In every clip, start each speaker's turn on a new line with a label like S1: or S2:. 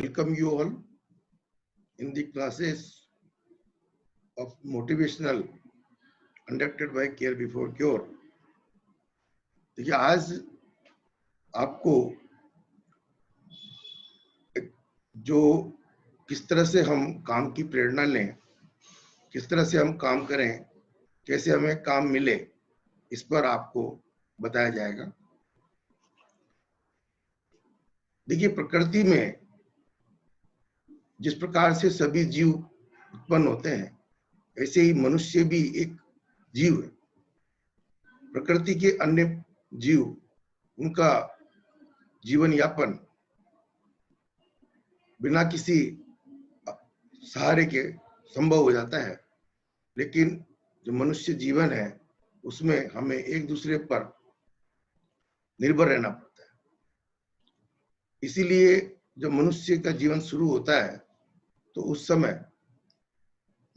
S1: welcome you all in the classes of motivational conducted by Care Before Cure. देखिए आज आपको जो किस तरह से हम काम की प्रेरणा लें, किस तरह से हम काम करें, कैसे हमें काम मिले, इस पर आपको बताया जाएगा। देखिए प्रकृति में जिस प्रकार से सभी जीव उत्पन्न होते हैं, ऐसे ही मनुष्य भी एक जीव है। प्रकृति के अन्य जीव, उनका जीवन यापन बिना किसी सहारे के संभव हो जाता है, लेकिन जो मनुष्य जीवन है उसमें हमें एक दूसरे पर निर्भर रहना पड़ता है। इसीलिए जब मनुष्य का जीवन शुरू होता है तो उस समय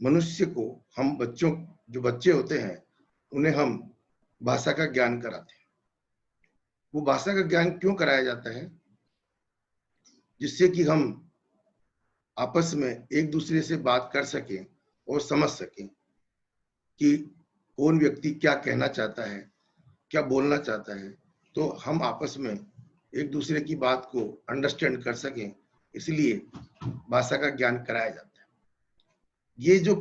S1: मनुष्य को हम जो बच्चे होते हैं उन्हें हम भाषा का ज्ञान कराते हैं। वो भाषा का ज्ञान क्यों कराया जाता है? जिससे कि हम आपस में एक दूसरे से बात कर सकें और समझ सकें कि कौन व्यक्ति क्या कहना चाहता है, क्या बोलना चाहता है, तो हम आपस में एक दूसरे की बात को अंडरस्टैंड कर सकें, इसलिए भाषा का ज्ञान कराया जाता है। ये जो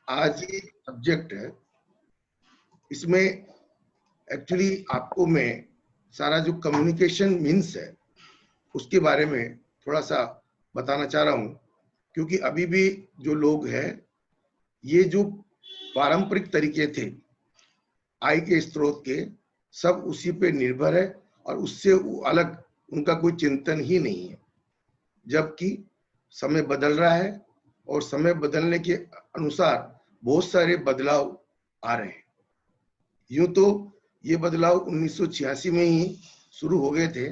S1: आज सब्जेक्ट है, इसमें एक्चुअली आपको मैं सारा जो कम्युनिकेशन मीन्स है उसके बारे में थोड़ा सा बताना चाह रहा हूँ, क्योंकि अभी भी जो लोग हैं, ये जो पारंपरिक तरीके थे आय के स्रोत के, सब उसी पे निर्भर है और उससे अलग उनका कोई चिंतन ही नहीं है। जबकि समय बदल रहा है और समय बदलने के अनुसार बहुत सारे बदलाव आ रहे हैं। यूं तो ये बदलाव 1986 में ही शुरू हो गए थे,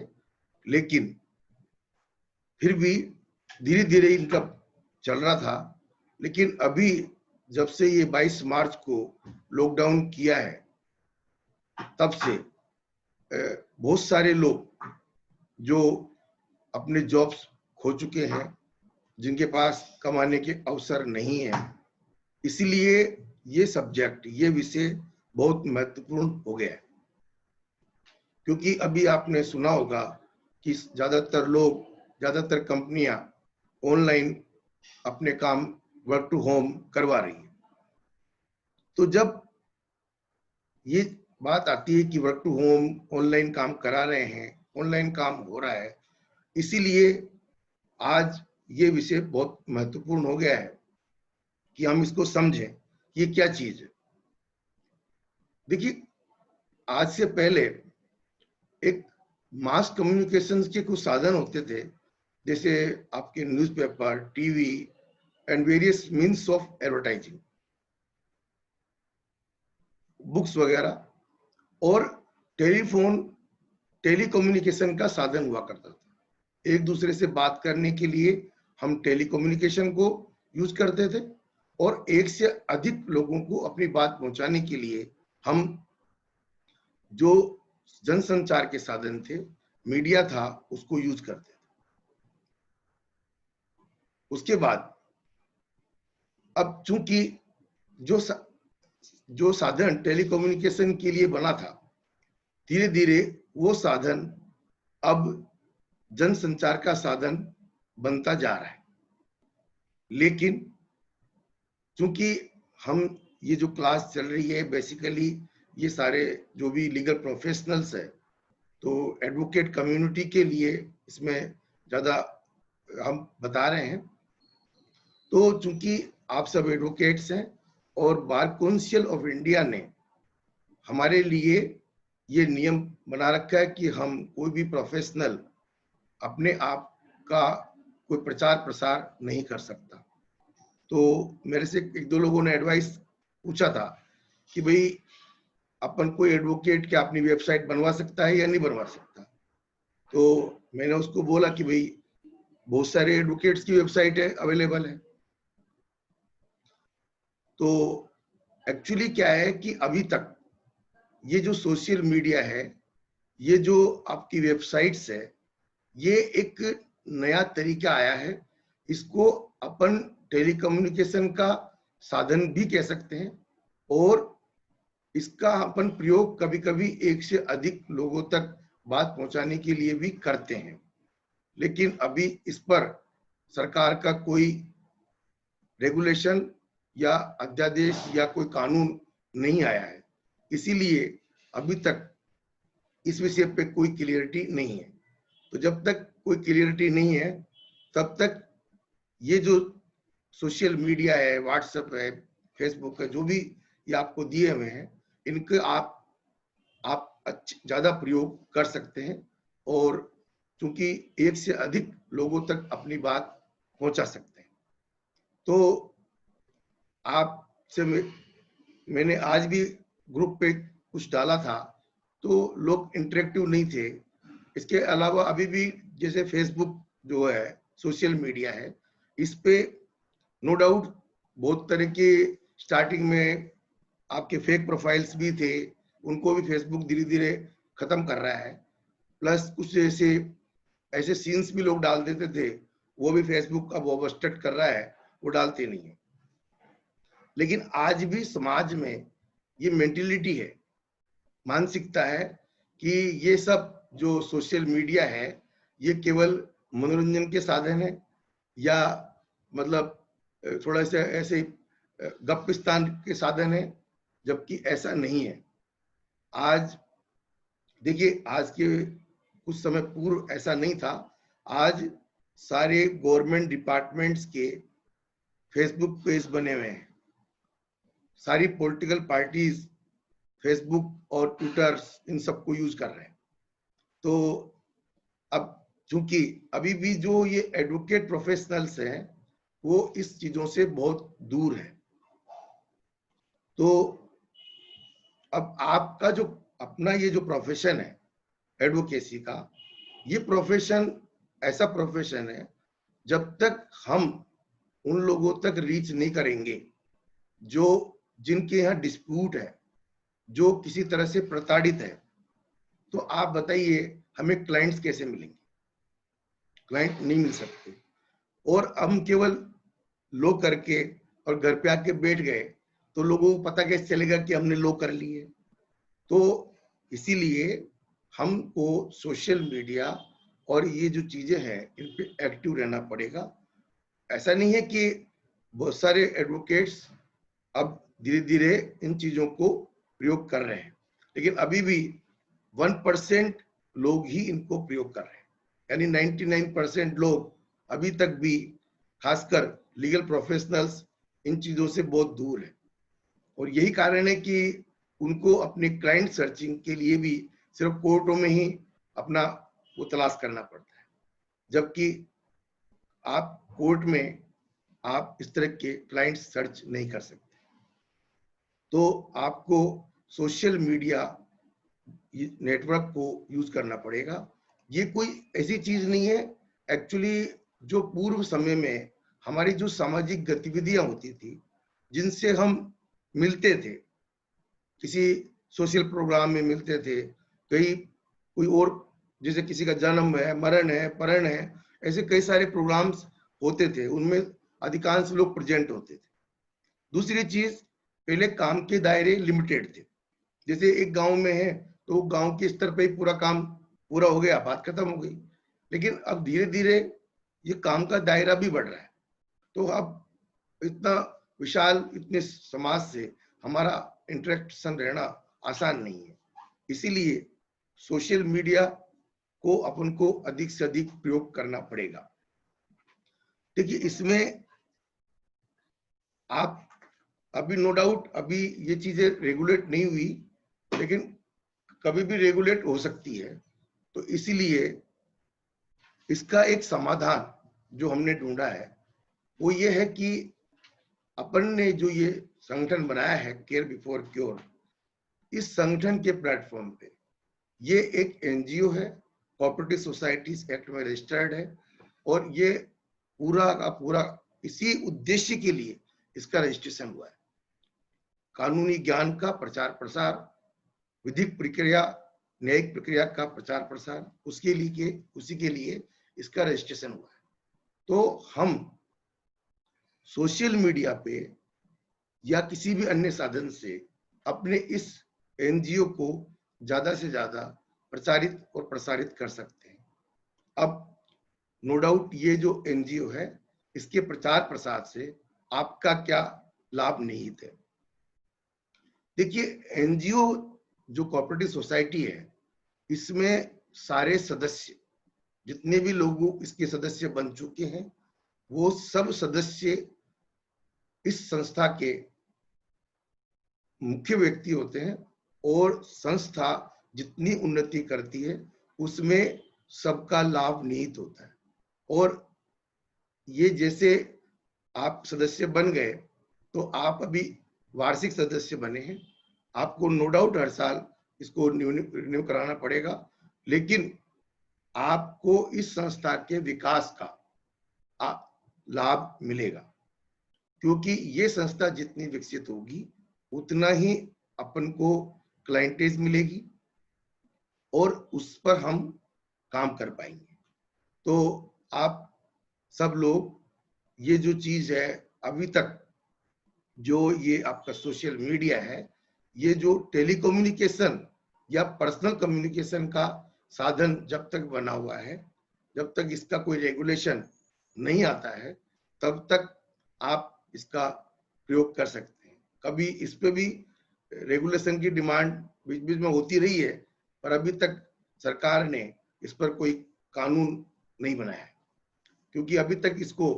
S1: लेकिन फिर भी धीरे धीरे इनका चल रहा था। लेकिन अभी जब से ये 22 मार्च को लॉकडाउन किया है, तब से बहुत सारे लोग जो अपने जॉब्स खो चुके हैं, जिनके पास कमाने के अवसर नहीं है, इसीलिए ये सब्जेक्ट, ये विषय बहुत महत्वपूर्ण हो गया है। क्योंकि अभी आपने सुना होगा कि ज्यादातर कंपनियां ऑनलाइन अपने काम वर्क टू होम करवा रही है। तो जब ये बात आती है कि वर्क टू होम ऑनलाइन काम करा रहे हैं, ऑनलाइन काम हो रहा है, इसीलिए आज ये विषय बहुत महत्वपूर्ण हो गया है कि हम इसको समझें ये क्या चीज है। देखिए आज से पहले एक मास कम्युनिकेशन के कुछ साधन होते थे, जैसे आपके newspaper, TV and various means of advertising, books वगैरह, और टेलीफोन, टेलीकम्युनिकेशन का साधन हुआ करता था। एक दूसरे से बात करने के लिए हम टेलीकम्युनिकेशन को यूज करते थे और एक से अधिक लोगों को अपनी बात पहुंचाने के लिए हम जो जनसंचार के साधन थे, मीडिया था, उसको यूज करते थे। उसके बाद अब चूंकि जो साधन टेलीकम्युनिकेशन के लिए बना था, धीरे धीरे वो साधन अब जनसंचार का साधन बनता जा रहा है। लेकिन चूंकि हम ये जो क्लास चल रही है, बेसिकली ये सारे जो भी लीगल प्रोफेशनल्स है, तो एडवोकेट कम्युनिटी के लिए इसमें ज्यादा हम बता रहे हैं। तो चूंकि आप सब एडवोकेट्स हैं और बार काउंसिल ऑफ इंडिया ने हमारे लिए ये नियम बना रखा है कि हम कोई भी प्रोफेशनल अपने आप का कोई प्रचार प्रसार नहीं कर सकता। तो मेरे से एक दो लोगों ने एडवाइस पूछा था कि भाई अपन कोई एडवोकेट क्या अपनी वेबसाइट बनवा सकता है या नहीं बनवा सकता। तो मैंने उसको बोला कि भाई बहुत सारे एडवोकेट्स की वेबसाइट है, अवेलेबल है। तो एक्चुअली क्या है कि अभी तक ये जो सोशल मीडिया है, ये जो आपकी वेबसाइट्स है, ये एक नया तरीका आया है, इसको अपन टेलीकम्युनिकेशन का साधन भी कह सकते हैं और इसका अपन प्रयोग कभी-कभी एक से अधिक लोगों तक बात पहुंचाने के लिए भी करते हैं। लेकिन अभी इस पर सरकार का कोई रेगुलेशन या अध्यादेश या कोई कानून नहीं आया है, इसीलिए अभी तक इस विषय पे कोई क्लियरिटी नहीं है। तो जब तक कोई क्लियरिटी नहीं है, तब तक ये जो सोशल मीडिया है, व्हाट्सएप है, फेसबुक है, जो भी ये आपको दिए हुए हैं, इनके आप ज्यादा प्रयोग कर सकते हैं और क्योंकि एक से अधिक लोगों तक अपनी बात पहुंचा सकते हैं। तो आपसे मैंने आज भी ग्रुप पे कुछ डाला था, तो लोग इंटरेक्टिव नहीं थे। इसके अलावा अभी भी जैसे फेसबुक जो है सोशल मीडिया है, इस पे नो डाउट बहुत तरह के स्टार्टिंग में आपके फेक प्रोफाइल्स भी थे, उनको भी फेसबुक धीरे धीरे खत्म कर रहा है। प्लस कुछ ऐसे सीन्स भी लोग डाल देते थे, वो भी फेसबुक अब ओवरस्टेट कर रहा है, वो डालते नहीं है। लेकिन आज भी समाज में ये मेंटेलिटी है, मानसिकता है कि ये सब जो सोशल मीडिया है ये केवल मनोरंजन के साधन है या मतलब थोड़ा सा ऐसे गप्पिस्तान के साधन है, जबकि ऐसा नहीं है। आज देखिए, आज के कुछ समय पूर्व ऐसा नहीं था। आज सारे गवर्नमेंट डिपार्टमेंट्स के फेसबुक पेज बने हुए हैं, सारी पॉलिटिकल पार्टीज फेसबुक और ट्विटर इन सबको यूज कर रहे हैं। तो अब चूंकि अभी भी जो ये एडवोकेट प्रोफेशनल्स हैं वो इस चीजों से बहुत दूर है, तो अब आपका जो अपना ये जो प्रोफेशन है एडवोकेसी का, ये प्रोफेशन ऐसा प्रोफेशन है जब तक हम उन लोगों तक रीच नहीं करेंगे जो जिनके यहाँ डिस्प्यूट है, जो किसी तरह से प्रताड़ित है, तो आप बताइए हमें क्लाइंट्स कैसे मिलेंगे? क्लाइंट नहीं मिल सकते। और हम केवल लो करके और घर पे आके बैठ गए तो लोगों को पता कैसे चलेगा कि हमने लो कर लिए? तो इसीलिए हमको सोशल मीडिया और ये जो चीजें हैं इन पे एक्टिव रहना पड़ेगा। ऐसा नहीं है कि बहुत सारे एडवोकेट्स अब धीरे धीरे इन चीजों को प्रयोग कर रहे हैं, लेकिन अभी भी 1% लोग ही इनको प्रयोग कर रहे हैं, यानी 99% लोग अभी तक भी, खासकर लीगल प्रोफेशनल्स, इन चीजों से बहुत दूर है। और यही कारण है कि उनको अपने क्लाइंट सर्चिंग के लिए भी सिर्फ कोर्टों में ही अपना वो तलाश करना पड़ता है, जबकि आप कोर्ट में आप इस तरह के क्लाइंट सर्च नहीं कर सकते। तो आपको सोशल मीडिया नेटवर्क को यूज करना पड़ेगा। ये कोई ऐसी चीज नहीं है एक्चुअली, जो पूर्व समय में हमारी जो सामाजिक गतिविधियां होती थी, जिनसे हम मिलते थे, किसी सोशल प्रोग्राम में मिलते थे, कहीं कोई और जैसे किसी का जन्म है, मरण है, परण है, ऐसे कई सारे प्रोग्राम्स होते थे, उनमें अधिकांश लोग प्रेजेंट होते थे। दूसरी चीज, पहले काम के दायरे लिमिटेड थे, जैसे एक गांव में है तो गांव के स्तर पे ही पूरा काम पूरा हो गया, बात खत्म हो गई। लेकिन अब धीरे धीरे ये काम का दायरा भी बढ़ रहा है, तो अब इतना विशाल इतने समाज से हमारा इंटरेक्शन रहना आसान नहीं है। इसीलिए सोशल मीडिया को अपन को अधिक से अधिक प्रयोग करना पड़ेगा। देखिए, इसमें आप अभी नो डाउट अभी ये चीजें रेगुलेट नहीं हुई, लेकिन कभी भी रेगुलेट हो सकती है। तो इसीलिए इसका एक समाधान जो हमने ढूंढा है वो ये है कि अपन ने जो ये संगठन बनाया है केयर बिफोर क्योर, इस संगठन के प्लेटफॉर्म पे ये एक एनजीओ है, कोऑपरेटिव सोसाइटीज एक्ट में रजिस्टर्ड है, और ये पूरा का पूरा इसी उद्देश्य के लिए इसका रजिस्ट्रेशन हुआ है। कानूनी ज्ञान का प्रचार प्रसार, विधिक प्रक्रिया, न्यायिक प्रक्रिया का प्रचार प्रसार, उसी के लिए इसका रजिस्ट्रेशन हुआ है। तो हम सोशल मीडिया पे या किसी भी अन्य साधन से अपने इस एनजीओ को ज्यादा से ज्यादा प्रचारित और प्रसारित कर सकते हैं। अब नो डाउट ये जो एनजीओ है, इसके प्रचार प्रसार से आपका क्या लाभ निहित है। देखिए, एनजीओ जो कोऑपरेटिव सोसाइटी है, इसमें सारे सदस्य, जितने भी लोग इसके सदस्य बन चुके हैं, वो सब सदस्य इस संस्था के मुख्य व्यक्ति होते हैं और संस्था जितनी उन्नति करती है उसमें सबका लाभ निहित होता है। और ये जैसे आप सदस्य बन गए तो आप अभी वार्षिक सदस्य बने हैं, आपको नो डाउट हर साल इसको रिन्यू कराना पड़ेगा, लेकिन आपको इस संस्था के विकास का लाभ मिलेगा, क्योंकि ये संस्था जितनी विकसित होगी उतना ही अपन को क्लाइंटेज मिलेगी और उस पर हम काम कर पाएंगे। तो आप सब लोग ये जो चीज है, अभी तक जो ये आपका सोशल मीडिया है, ये जो टेलीकम्युनिकेशन या पर्सनल कम्युनिकेशन का साधन जब तक बना हुआ है, जब तक इसका कोई रेगुलेशन नहीं आता है, तब तक आप इसका प्रयोग कर सकते हैं। कभी इस पे भी रेगुलेशन की डिमांड बीच बीच में होती रही है, पर अभी तक सरकार ने इस पर कोई कानून नहीं बनाया है, क्योंकि अभी तक इसको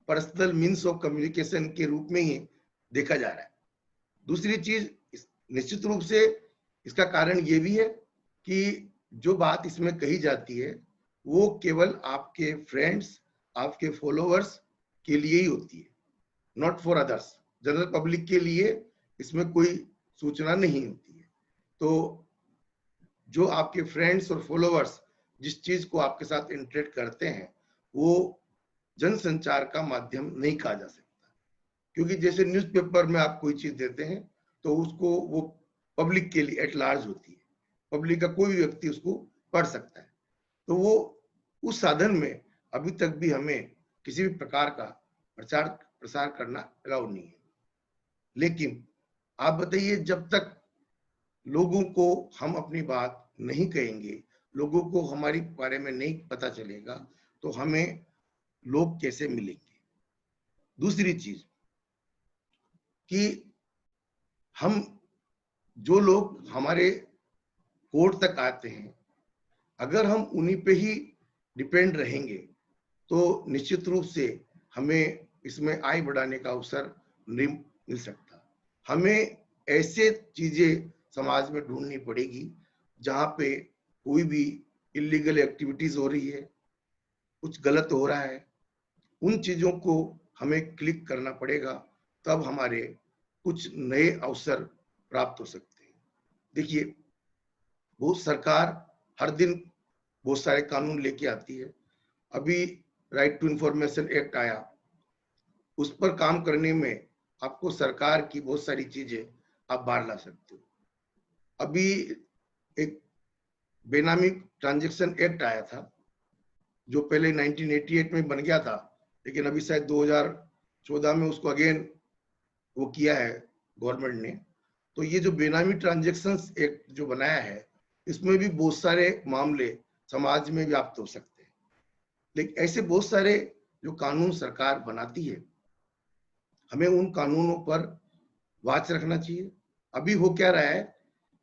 S1: पर्सनल मीन्स ऑफ कम्युनिकेशन के रूप में ही देखा जा रहा है। दूसरी चीज, निश्चित रूप से इसका कारण ये भी है कि जो बात इसमें कही जाती है वो केवल आपके फ्रेंड्स, आपके फॉलोअर्स के लिए ही होती है, not for others. General public के लिए इसमें कोई सूचना नहीं होती है। तो जो आपके फ्रेंड्स और फॉलोअर्स जिस चीज को आपके साथ इंटरेक्ट करते हैं वो जनसंचार का माध्यम नहीं कहा जा सकता, क्योंकि जैसे न्यूज़पेपर में आप कोई चीज देते हैं तो उसको वो पब्लिक के लिए एट लार्ज होती है, पब्लिक का कोई भी व्यक्ति उसको पढ़ सकता है। तो वो उस साधन में अभी तक भी हमें किसी भी प्रकार का प्रचार प्रसार करना अलाउ नहीं है। लेकिन आप बताइए, जब तक लोगों को हम अपनी बात नहीं कहेंगे, लोगों को हमारी बारे में नहीं पता चलेगा, तो हमें लोग कैसे मिलेंगे। दूसरी चीज कि हम जो लोग हमारे कोर्ट तक आते हैं, अगर हम उन्हीं पे ही डिपेंड रहेंगे तो निश्चित रूप से हमें इसमें आय बढ़ाने का अवसर नहीं मिल सकता। हमें ऐसे चीजें समाज में ढूंढनी पड़ेगी जहां पे कोई भी इलीगल एक्टिविटीज हो रही है, कुछ गलत हो रहा है, उन चीजों को हमें क्लिक करना पड़ेगा, तब हमारे कुछ नए अवसर प्राप्त हो सकते हैं। देखिए, वो सरकार हर दिन बहुत सारे कानून लेके आती है। अभी राइट टू इंफॉर्मेशन एक्ट आया, उस पर काम करने में आपको सरकार की बहुत सारी चीजें आप बाहर ला सकते हो। अभी एक बेनामी ट्रांजैक्शन एक्ट आया था जो पहले 1988 में बन गया था, लेकिन अभी शायद 2014 में उसको अगेन वो किया है गवर्नमेंट ने। तो ये जो बेनामी ट्रांजैक्शंस एक्ट जो बनाया है, इसमें भी बहुत सारे मामले समाज में व्याप्त हो सकते हैं। लेकिन ऐसे बहुत सारे जो कानून सरकार बनाती है, हमें उन कानूनों पर वाच रखना चाहिए। अभी हो क्या रहा है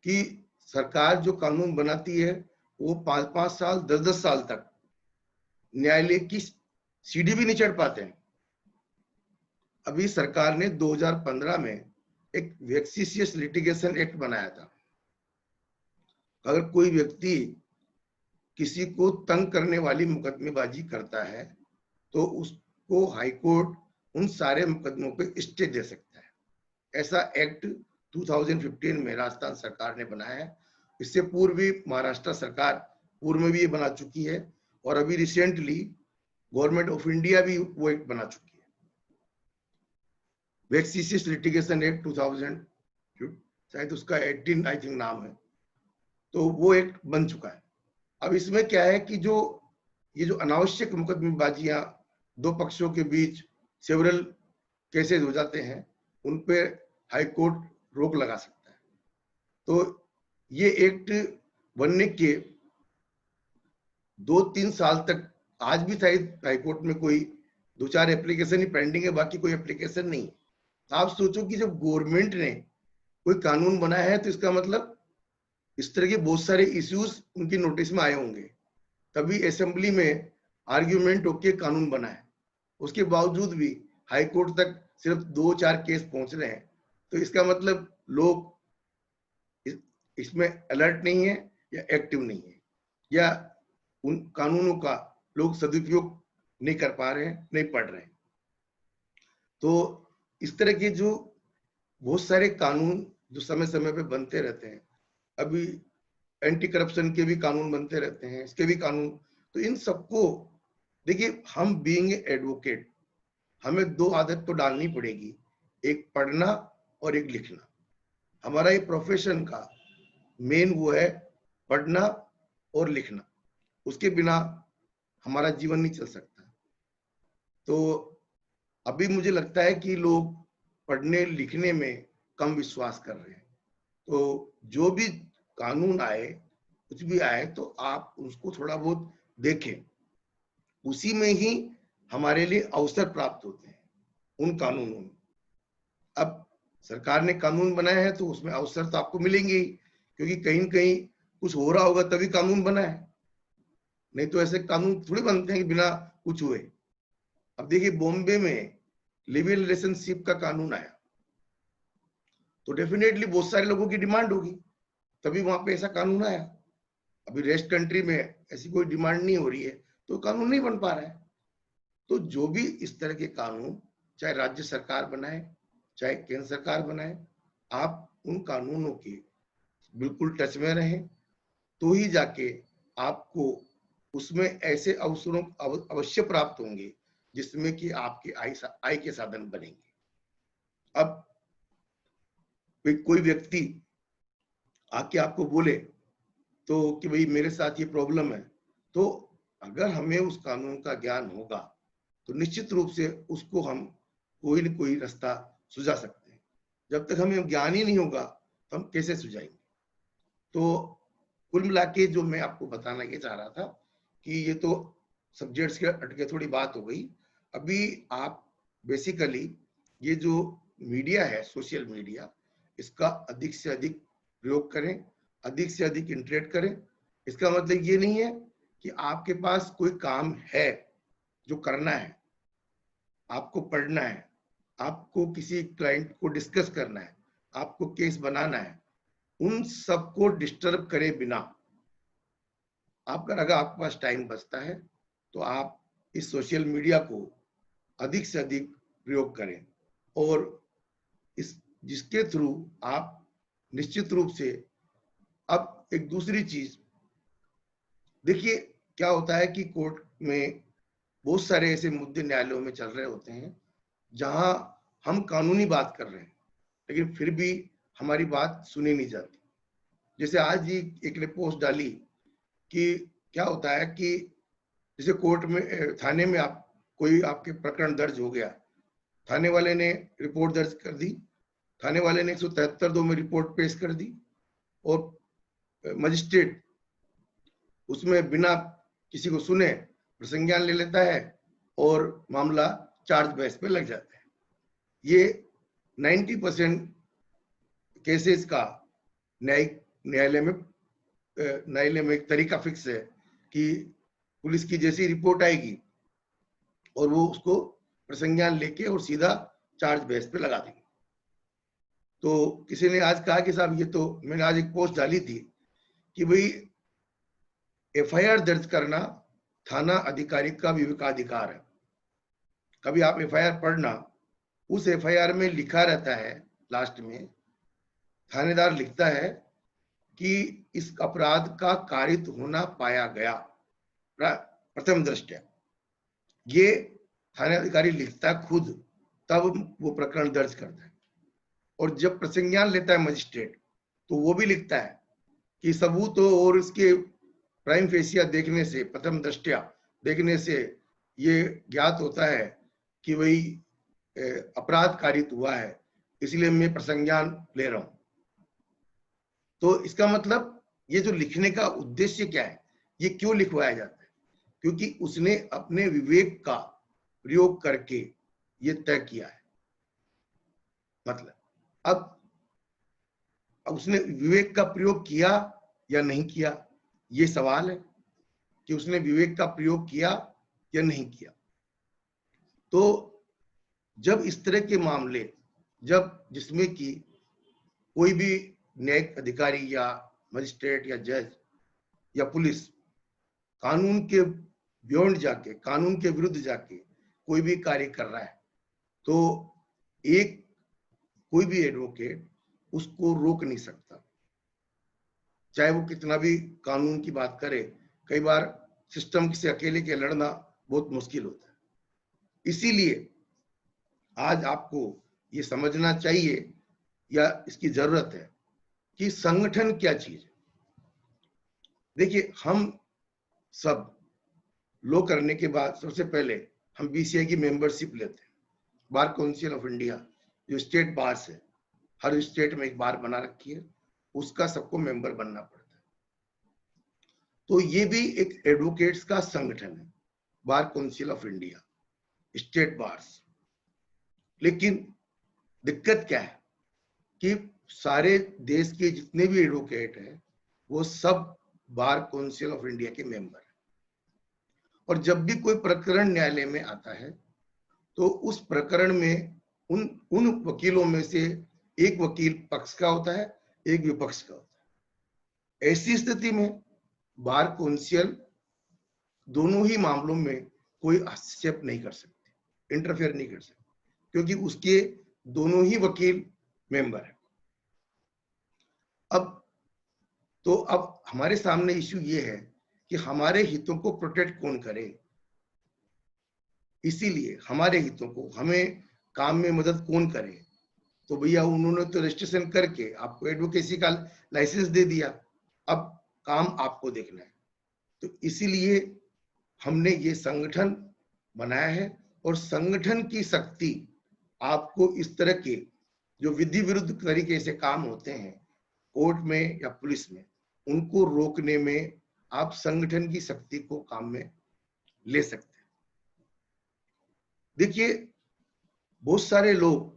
S1: कि सरकार जो कानून बनाती है वो 5-5 साल 10-10 साल तक न्यायालय की सीढ़ी भी नहीं चढ़ पाते हैं। अभी सरकार ने 2015 में एक वेक्सिशियस लिटिगेशन एक्ट बनाया था। अगर कोई व्यक्ति किसी को तंग करने वाली मुकदमेबाजी करता है तो उसको हाईकोर्ट उन सारे मुकदमों पे स्टे दे सकता है। ऐसा एक्ट 2015 में राजस्थान सरकार ने बनाया है। इससे पूर्व भी महाराष्ट्र सरकार पूर्व में भी ये बना चुकी है और अभी रिसेंटली गवर्नमेंट ऑफ इंडिया भी वो एक्ट बना चुकी है, वेक्सिशियस लिटिगेशन एक्ट 2000, शायद उसका 18 आई थिंक नाम है। तो वो एक्ट बन चुका है। अब इसमें क्या है कि जो ये जो अनावश्यक मुकदमेबाजियां दो पक्षों के बीच सेवरल केसेस हो जाते हैं, उन पे हाई कोर्ट रोक लगा सकता है। तो ये एक्ट बनने के 2-3 साल तक आज भी शायद हाई कोर्ट में कोई 2-4 एप्लीकेशन ही पेंडिंग है, बाकी कोई एप्लीकेशन नहीं। आप सोचो कि जब गवर्नमेंट ने कोई कानून बनाया है तो इसका मतलब इस तरह के बहुत सारे इश्यूज उनकी नोटिस में आए होंगे, तभी असेंबली में आर्ग्यूमेंट होके कानून बना है। उसके बावजूद भी हाई कोर्ट तक सिर्फ 2-4 केस पहुंच रहे हैं, तो इसका मतलब लोग इसमें अलर्ट नहीं है या एक्टिव नहीं है, या उन कानूनों का लोग सदुपयोग नहीं कर पा रहे हैं, नहीं पढ़ रहे हैं। तो इस तरह के जो बहुत सारे कानून जो समय समय पे बनते रहते हैं, अभी एंटी करप्शन के भी कानून बनते रहते हैं, इसके भी कानून, तो इन सबको देखिए, हम बीइंग एडवोकेट हमें 2 आदत तो डालनी पड़ेगी, एक पढ़ना और एक लिखना। हमारा ये प्रोफेशन का मेन वो है पढ़ना और लिखना, उसके बिना हमारा जीवन नहीं चल सकता। तो अभी मुझे लगता है कि लोग पढ़ने लिखने में कम विश्वास कर रहे हैं। तो जो भी कानून आए, कुछ भी आए, तो आप उसको थोड़ा बहुत देखें, उसी में ही हमारे लिए अवसर प्राप्त होते हैं उन कानूनों में। अब सरकार ने कानून बनाया है तो उसमें अवसर तो आपको मिलेंगे ही, क्योंकि कहीं न कहीं कुछ हो रहा होगा तभी कानून बना है, नहीं तो ऐसे कानून थोड़ी बनते हैं कि बिना कुछ हुए। अब देखिए, बॉम्बे में लिव इन रिलेशनशिप का कानून आया, तो डेफिनेटली बहुत सारे लोगों की डिमांड होगी, तभी वहां पे ऐसा कानून आया। अभी रेस्ट कंट्री में ऐसी कोई डिमांड नहीं हो रही है, तो कानून नहीं बन पा रहा है। तो जो भी इस तरह के कानून, चाहे राज्य सरकार बनाए चाहे केंद्र सरकार बनाए, आप उन कानूनों के बिल्कुल टच में रहें, तो ही जाके आपको उसमें ऐसे अवसरों अवश्य प्राप्त होंगे जिसमें कि आपके आय के साधन बनेंगे। अब कोई व्यक्ति आके आपको बोले तो कि भाई मेरे साथ ये प्रॉब्लम है, तो अगर हमें उस कानून का ज्ञान होगा तो निश्चित रूप से उसको हम कोई न कोई रास्ता सुझा सकते हैं। जब तक हमें ज्ञान ही नहीं होगा तो हम कैसे सुझाएंगे? तो कुल मिला के जो मैं आपको बताना ये चाह रहा था कि ये तो सब्जेक्ट्स के अटके थोड़ी बात हो गई। अभी आप बेसिकली ये जो मीडिया है, सोशल मीडिया, इसका अधिक से अधिक प्रयोग करें, अधिक से अधिक इंटरेक्ट करें। इसका मतलब ये नहीं है कि आपके पास कोई काम है जो करना है, आपको पढ़ना है, आपको किसी क्लाइंट को डिस्कस करना है, आपको केस बनाना है, उन सबको डिस्टर्ब करे बिना अगर आपके पास टाइम बचता है तो आप इस सोशल मीडिया को अधिक से अधिक प्रयोग करें, और इस जिसके थ्रू आप निश्चित रूप से, अब एक दूसरी चीज देखिए, क्या होता है कि कोर्ट में बहुत सारे ऐसे मुद्दे न्यायालयों में चल रहे होते हैं जहां हम कानूनी बात कर रहे हैं, लेकिन फिर भी हमारी बात सुनी नहीं जाती। जैसे आज ही एक ने पोस्ट डाली कि क्या होता है कि जैसे कोर्ट में, थाने में आप कोई आपके प्रकरण दर्ज हो गया, थाने वाले ने रिपोर्ट दर्ज कर दी, थाने वाले ने 173(2) में रिपोर्ट पेश कर दी, और मजिस्ट्रेट उसमें बिना किसी को सुने प्रसंज्ञान ले लेता है और मामला चार्ज बेस पे लग जाता है। ये 90% केसेस का न्यायालय में एक तरीका फिक्स है कि पुलिस की जैसी रिपोर्ट आएगी और वो उसको प्रसंज्ञान लेके और सीधा चार्ज बेस पे लगा देंगे। तो किसी ने आज कहा कि साहब, ये तो मैंने आज एक पोस्ट डाली थी कि भाई एफआईआर दर्ज करना थाना अधिकारी का विवेकाधिकार है। कभी आप एफआईआर पढ़ना, उस एफआईआर में लिखा रहता है, लास्ट में थानेदार लिखता है कि इस अपराध का कारित होना पाया गया प्रथम दृष्टया। ये थाने अधिकारी लिखता है खुद, तब वो प्रकरण दर्ज करता है। और जब प्रसंज्ञान लेता है मजिस्ट्रेट, तो वो भी लिखता है कि सबूत और इसके प्राइम फेसिया देखने से प्रथम दृष्टया देखने से ये ज्ञात होता है कि वही अपराध कारित हुआ है, इसलिए मैं प्रसंज्ञान ले रहा हूं। तो इसका मतलब ये जो लिखने का उद्देश्य क्या है, ये क्यों लिखवाया जाता है? क्योंकि उसने अपने विवेक का प्रयोग करके ये तय किया है। मतलब अब उसने विवेक का प्रयोग किया या नहीं किया, ये सवाल है कि उसने विवेक का प्रयोग किया या नहीं किया। तो जब इस तरह के मामले, जब जिसमें कि कोई भी न्यायिक अधिकारी या मजिस्ट्रेट या जज या पुलिस कानून के बियॉन्ड जाके, कानून के विरुद्ध जाके कोई भी कार्य कर रहा है, तो कोई भी एडवोकेट उसको रोक नहीं सकता, चाहे वो कितना भी कानून की बात करे। कई बार सिस्टम से अकेले के लड़ना बहुत मुश्किल होता है। इसीलिए आज आपको ये समझना चाहिए या इसकी जरूरत है कि संगठन क्या चीज है। देखिए, हम सब लो करने के बाद सबसे पहले हम बीसीआई की मेंबरशिप लेते हैं, बार काउंसिल ऑफ इंडिया, जो स्टेट बार है, हर स्टेट में एक बार बना रखी है, उसका सबको मेंबर बनना पड़ता है। तो ये भी एक एडवोकेट्स का संगठन है, bar council of India, state bars. लेकिन दिक्कत क्या है कि सारे देश के जितने भी एडवोकेट हैं वो सब बार काउंसिल ऑफ इंडिया के मेंबर हैं। और जब भी कोई प्रकरण न्यायालय में आता है तो उस प्रकरण में उन वकीलों में से एक वकील पक्ष का होता है, एक विपक्ष का होता है। ऐसी स्थिति में बार काउंसिल दोनों ही मामलों में कोई हस्तक्षेप नहीं कर सकती, इंटरफेयर नहीं कर सकती, क्योंकि उसके दोनों ही वकील मेंबर है। अब हमारे सामने इश्यू ये है कि हमारे हितों को प्रोटेक्ट कौन करे। इसीलिए हमारे हितों को, हमें काम में मदद कौन करे। तो भैया उन्होंने तो रजिस्ट्रेशन करके आपको एडवोकेसी का लाइसेंस दे दिया, अब काम आपको देखना है। तो इसीलिए हमने ये संगठन बनाया है, और संगठन की शक्ति आपको इस तरह के जो विधि विरुद्ध तरीके से काम होते हैं कोर्ट में या पुलिस में, उनको रोकने में आप संगठन की शक्ति को काम में ले सकते हैं। देखिए, बहुत सारे लोग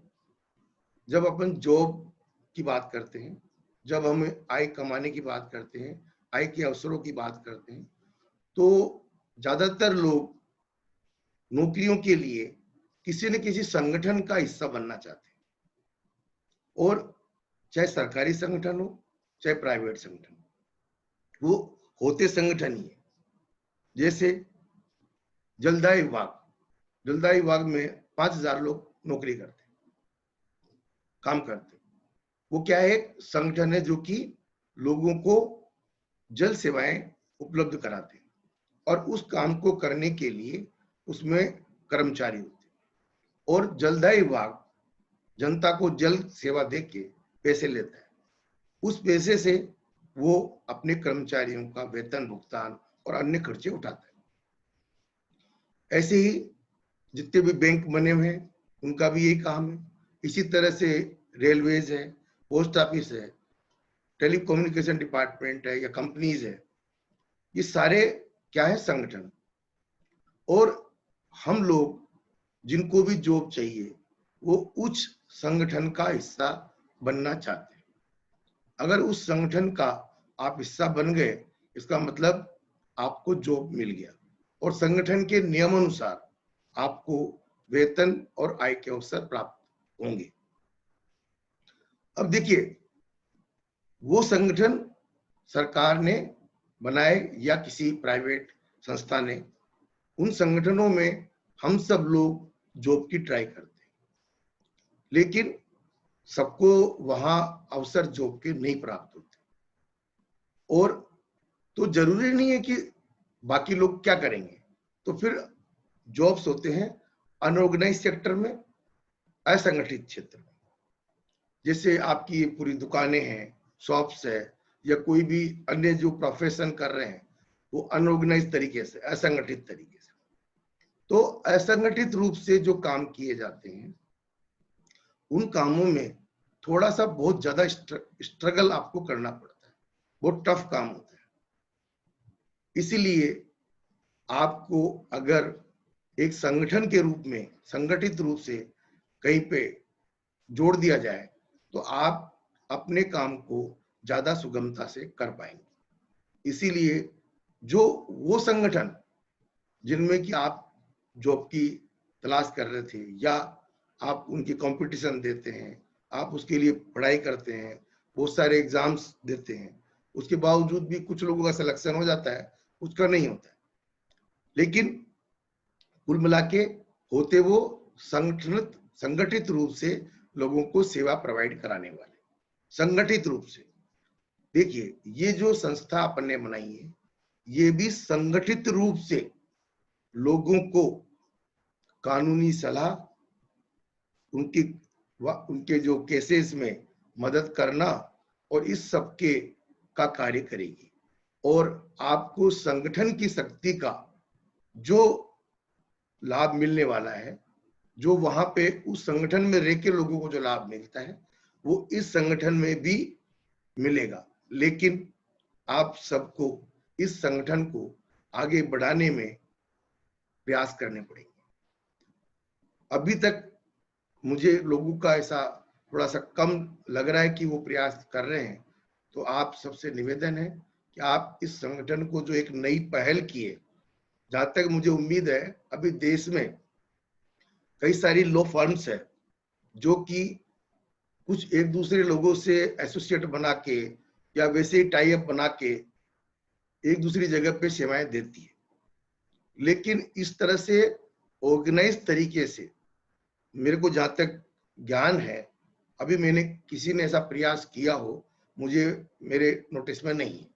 S1: जब अपन जॉब की बात करते हैं, जब हम आय कमाने की बात करते हैं, आय के अवसरों की बात करते हैं, तो ज्यादातर लोग नौकरियों के लिए किसी न किसी संगठन का हिस्सा बनना चाहते हैं, और चाहे सरकारी संगठन हो चाहे प्राइवेट संगठन, वो होते संगठन ही है। जैसे जलदाय विभाग में 5000 लोग नौकरी करते हैं, काम करते हैं। वो क्या है, एक संगठन है जो कि लोगों को जल सेवाएं उपलब्ध कराते हैं, और उस काम को करने के लिए उसमें कर्मचारी होते हैं। और जलदाय विभाग जनता को जल सेवा देके पैसे लेता है, उस पैसे से वो अपने कर्मचारियों का वेतन भुगतान और अन्य खर्चे उठाता है। ऐसे ही जितने भी बैंक बने हुए हैं उनका भी यही काम है। इसी तरह से रेलवेज है, पोस्ट ऑफिस है, टेलीकम्युनिकेशन डिपार्टमेंट है या कंपनीज है, ये सारे क्या है, संगठन। और हम लोग जिनको भी जॉब चाहिए वो उच्च संगठन का हिस्सा बनना चाहते हैं। अगर उस संगठन का आप हिस्सा बन गए, इसका मतलब आपको जॉब मिल गया, और संगठन के नियमानुसार आपको वेतन और आय के अवसर प्राप्त होंगे। अब देखिए, वो संगठन सरकार ने बनाए या किसी प्राइवेट संस्था ने, उन संगठनों में हम सब लोग जॉब की ट्राई करते हैं, लेकिन सबको वहां अवसर जॉब के नहीं प्राप्त होते। और तो जरूरी नहीं है कि बाकी लोग क्या करेंगे, तो फिर जॉब्स होते हैं अनऑर्गेनाइज सेक्टर में, असंगठित क्षेत्र में। जैसे आपकी पूरी दुकानें हैं, शॉप्स है, या कोई भी अन्य जो प्रोफेशन कर रहे हैं, वो अनऑर्गेनाइज तरीके से, असंगठित तरीके से। तो असंगठित रूप से जो काम किए जाते हैं उन कामों में थोड़ा सा बहुत ज्यादा स्ट्रगल आपको करना पड़ता है, बहुत टफ काम होता है। इसीलिए आपको अगर एक संगठन के रूप में संगठित रूप से कहीं पे जोड़ दिया जाए तो आप अपने काम को ज्यादा सुगमता से कर पाएंगे। इसीलिए जो वो संगठन जिनमें कि आप जॉब की तलाश कर रहे थे या आप उनकी कंपटीशन देते हैं, आप उसके लिए पढ़ाई करते हैं, बहुत सारे एग्जाम्स देते हैं, उसके बावजूद भी कुछ लोगों का सिलेक्शन हो जाता है, कुछ का नहीं होता है। लेकिन कुल मिला के होते वो संगठित रूप से लोगों को सेवा प्रोवाइड कराने वाले, संगठित रूप से। देखिए, ये जो संस्था अपन ने बनाई है ये भी संगठित रूप से लोगों को कानूनी सलाह, उनके जो केसेस में मदद करना और इस सब के का कार्य करेगी। और आपको संगठन की शक्ति का जो लाभ मिलने वाला है, जो वहां पे उस संगठन में रह के लोगों को जो लाभ मिलता है वो इस संगठन में भी मिलेगा। लेकिन आप सबको इस संगठन को आगे बढ़ाने में प्रयास करने पड़ेंगे। अभी तक मुझे लोगों का ऐसा थोड़ा सा कम लग रहा है कि वो प्रयास कर रहे हैं। तो आप सबसे निवेदन है कि आप इस संगठन को जो एक नई पहल की है, जहां तक मुझे उम्मीद है अभी देश में कई सारी लॉ फर्म्स है जो कि कुछ एक दूसरे लोगों से एसोसिएट बना के या वैसे ही टाई अप बना के एक दूसरी जगह पे सेवाएं देती है। लेकिन इस तरह से ऑर्गेनाइज तरीके से मेरे को जहां तक ज्ञान है अभी मैंने किसी ने ऐसा प्रयास किया हो, मुझे मेरे नोटिस में नहीं है।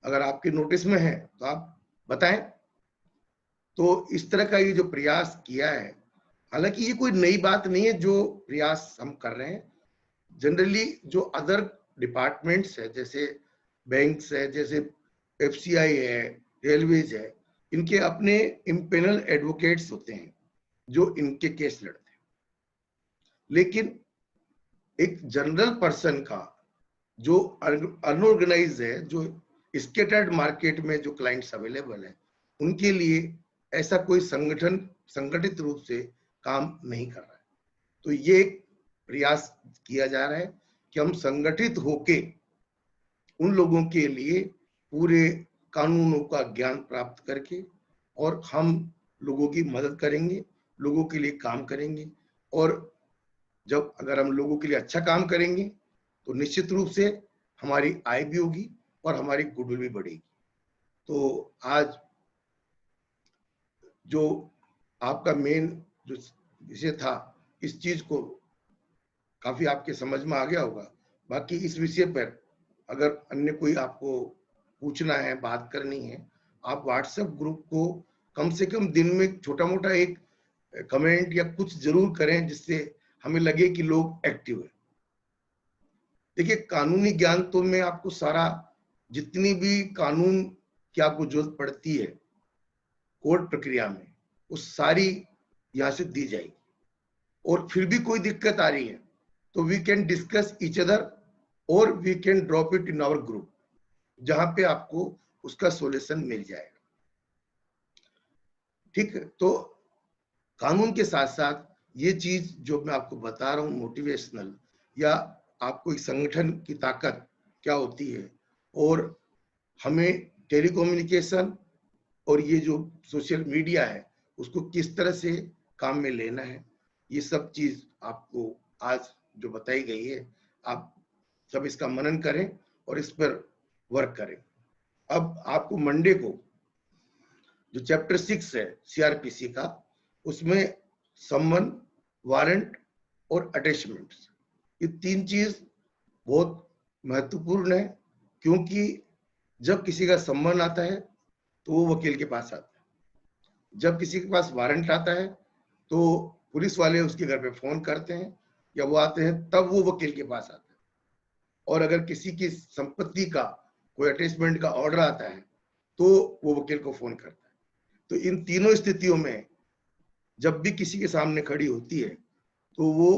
S1: अगर आपके नोटिस में है तो आप बताएं। तो इस तरह का ये जो प्रयास किया है, हालांकि ये कोई नई बात नहीं है जो प्रयास हम कर रहे हैं। जनरली जो अदर डिपार्टमेंट्स है, जैसे बैंक्स है, जैसे एफसीआई है, रेलवेज है, इनके अपने इम्पेनल एडवोकेट्स होते हैं जो इनके केस लड़ते हैं। लेकिन एक जनरल पर्सन का जो अनऑर्गेनाइज है, जो स्केटर्ड मार्केट में जो क्लाइंट्स अवेलेबल है, उनके लिए ऐसा कोई संगठन संगठित रूप से काम नहीं कर रहा है। तो ये प्रयास किया जा रहा है कि हम संगठित होके उन लोगों के लिए पूरे कानूनों का ज्ञान प्राप्त करके और हम लोगों की मदद करेंगे, लोगों के लिए काम करेंगे। और जब अगर हम लोगों के लिए अच्छा काम करेंगे तो निश्चित रूप से हमारी आय भी होगी और हमारी गुडविल भी बढ़ेगी। तो आज जो आपका मेन जो विषय था, इस चीज को काफी आपके समझ में आ गया होगा। बाकी इस विषय पर अगर अन्य कोई आपको पूछना है, बात करनी है, आप व्हाट्सएप ग्रुप को कम से कम दिन में छोटा मोटा एक कमेंट या कुछ जरूर करें जिससे हमें लगे कि लोग एक्टिव है। देखिए, कानूनी ज्ञान तो मैं आपको सारा, जितनी भी कानून की आपको जरूरत पड़ती है कोर्ट प्रक्रिया में, वो सारी यहाँ से दी जाएगी। और फिर भी कोई दिक्कत आ रही है तो we can discuss each other और we can drop it in our group, जहां पे आपको उसका सॉल्यूशन मिल जाएगा। ठीक है, तो कानून के साथ साथ ये चीज जो मैं आपको बता रहा हूँ मोटिवेशनल, या आपको एक संगठन की ताकत क्या होती है और हमें टेलीकम्युनिकेशन और ये जो सोशल मीडिया है उसको किस तरह से काम में लेना है, ये सब चीज आपको आज जो बताई गई है, आप सब इसका मनन करें और इस पर वर्क करें। अब आपको मंडे को जो चैप्टर 6 है सीआरपीसी का, उसमें सम्मन, वारंट और अटैचमेंट्स, ये तीन चीज बहुत महत्वपूर्ण है। क्योंकि जब किसी का सम्मन आता है तो वो वकील के पास आता है, जब किसी के पास वारंट आता है तो पुलिस वाले उसके घर पे फोन करते हैं या वो आते हैं, तब वो वकील के पास आता है। और अगर किसी की संपत्ति का कोई अटैचमेंट का ऑर्डर आता है तो वो वकील को फोन करता है। तो इन तीनों स्थितियों में जब भी किसी के सामने खड़ी होती है तो वो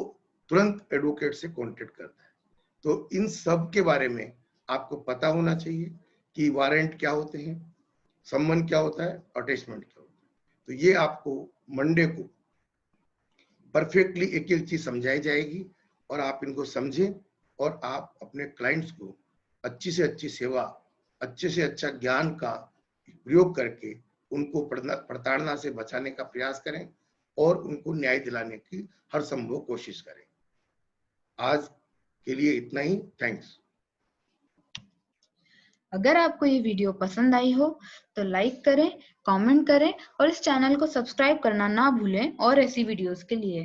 S1: तुरंत एडवोकेट से कांटेक्ट करता है। तो इन सब के बारे में आपको पता होना चाहिए कि वारंट क्या होते हैं, सम्मन क्या होता है, अटैचमेंट क्या होता है। तो ये आपको मंडे को परफेक्टली एक एक चीज समझाई जाएगी और आप इनको समझें और आप अपने क्लाइंट्स को अच्छी से अच्छी सेवा, अच्छे से अच्छा ज्ञान का प्रयोग करके उनको प्रताड़ना से बचाने का प्रयास करें और उनको न्याय दिलाने की हर संभव कोशिश करें। आज के लिए इतना ही। थैंक्स।
S2: अगर आपको ये वीडियो पसंद आई हो तो लाइक करें, कमेंट करें और इस चैनल को सब्सक्राइब करना ना भूलें और ऐसी वीडियोस के लिए।